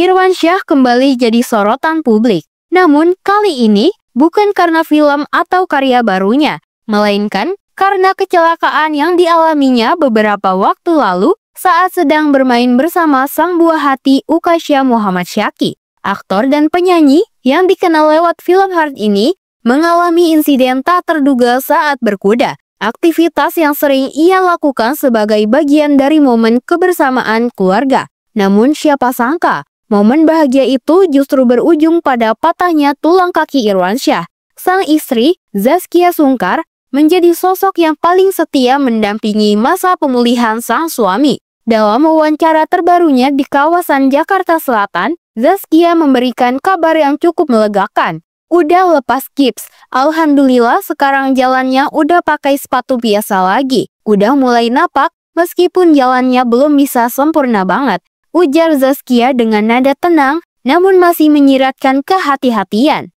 Irwansyah kembali jadi sorotan publik. Namun kali ini bukan karena film atau karya barunya, melainkan karena kecelakaan yang dialaminya beberapa waktu lalu saat sedang bermain bersama sang buah hati Ukasha Muhammad Syaki. Aktor dan penyanyi yang dikenal lewat film Heart ini mengalami insiden tak terduga saat berkuda. Aktivitas yang sering ia lakukan sebagai bagian dari momen kebersamaan keluarga. Namun siapa sangka, momen bahagia itu justru berujung pada patahnya tulang kaki Irwansyah. Sang istri, Zaskia Sungkar, menjadi sosok yang paling setia mendampingi masa pemulihan sang suami. Dalam wawancara terbarunya di kawasan Jakarta Selatan, Zaskia memberikan kabar yang cukup melegakan. Udah lepas gips, alhamdulillah sekarang jalannya udah pakai sepatu biasa lagi. Udah mulai napak, meskipun jalannya belum bisa sempurna banget, ujar Zaskia dengan nada tenang, namun masih menyiratkan kehati-hatian.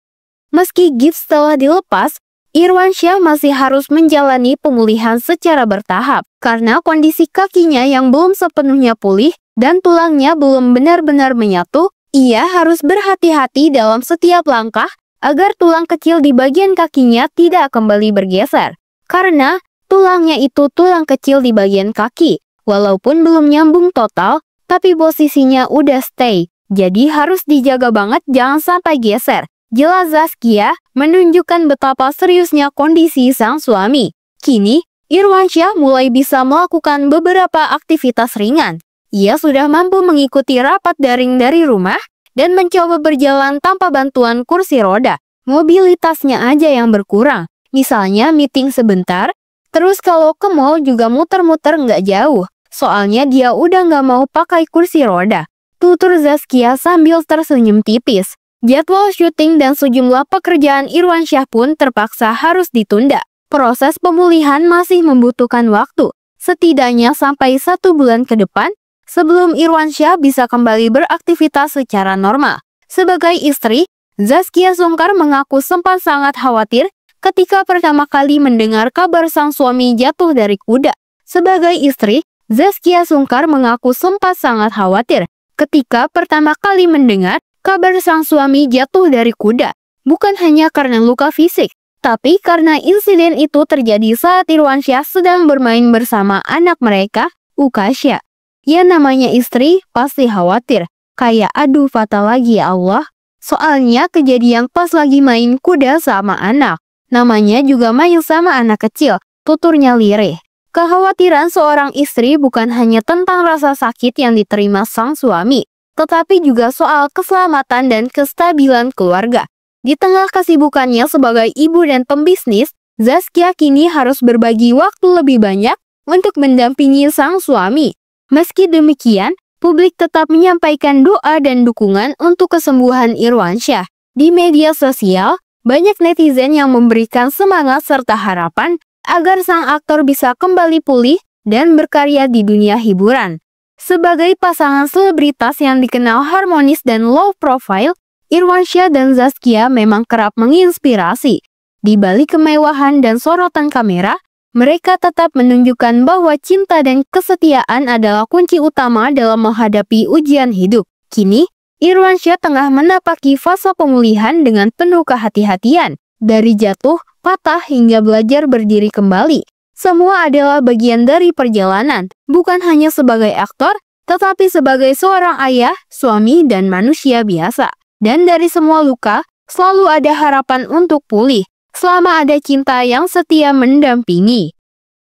Meski gips telah dilepas, Irwansyah masih harus menjalani pemulihan secara bertahap, karena kondisi kakinya yang belum sepenuhnya pulih, dan tulangnya belum benar-benar menyatu. Ia harus berhati-hati dalam setiap langkah, agar tulang kecil di bagian kakinya tidak kembali bergeser. Karena tulangnya itu tulang kecil di bagian kaki, walaupun belum nyambung total, tapi posisinya udah stay, jadi harus dijaga banget jangan sampai geser. Jelas Zaskia menunjukkan betapa seriusnya kondisi sang suami. Kini, Irwansyah mulai bisa melakukan beberapa aktivitas ringan. Ia sudah mampu mengikuti rapat daring dari rumah dan mencoba berjalan tanpa bantuan kursi roda. Mobilitasnya aja yang berkurang, misalnya meeting sebentar, terus kalau ke mall juga muter-muter nggak jauh. Soalnya dia udah nggak mau pakai kursi roda. Tutur Zaskia sambil tersenyum tipis. Jadwal syuting dan sejumlah pekerjaan Irwansyah pun terpaksa harus ditunda. Proses pemulihan masih membutuhkan waktu, setidaknya sampai 1 bulan ke depan, sebelum Irwansyah bisa kembali beraktivitas secara normal. Sebagai istri, Zaskia Sungkar mengaku sempat sangat khawatir ketika pertama kali mendengar kabar sang suami jatuh dari kuda. Sebagai istri, Zaskia Sungkar mengaku sempat sangat khawatir ketika pertama kali mendengar kabar sang suami jatuh dari kuda. Bukan hanya karena luka fisik, tapi karena insiden itu terjadi saat Irwansyah sedang bermain bersama anak mereka, Ukasha. Ya namanya istri pasti khawatir, kayak aduh fatal lagi ya Allah. Soalnya kejadian pas lagi main kuda sama anak, namanya juga main sama anak kecil, tuturnya lirih. Kekhawatiran seorang istri bukan hanya tentang rasa sakit yang diterima sang suami, tetapi juga soal keselamatan dan kestabilan keluarga. Di tengah kesibukannya sebagai ibu dan pembisnis, Zaskia kini harus berbagi waktu lebih banyak untuk mendampingi sang suami. Meski demikian, publik tetap menyampaikan doa dan dukungan untuk kesembuhan Irwansyah. Di media sosial, banyak netizen yang memberikan semangat serta harapan agar sang aktor bisa kembali pulih dan berkarya di dunia hiburan. Sebagai pasangan selebritas yang dikenal harmonis dan low profile, Irwansyah dan Zaskia memang kerap menginspirasi. Di balik kemewahan dan sorotan kamera, mereka tetap menunjukkan bahwa cinta dan kesetiaan adalah kunci utama dalam menghadapi ujian hidup. Kini, Irwansyah tengah menapaki fase pemulihan dengan penuh kehati-hatian. Dari jatuh, patah hingga belajar berdiri kembali. Semua adalah bagian dari perjalanan, bukan hanya sebagai aktor, tetapi sebagai seorang ayah, suami, dan manusia biasa. Dan dari semua luka, selalu ada harapan untuk pulih, selama ada cinta yang setia mendampingi.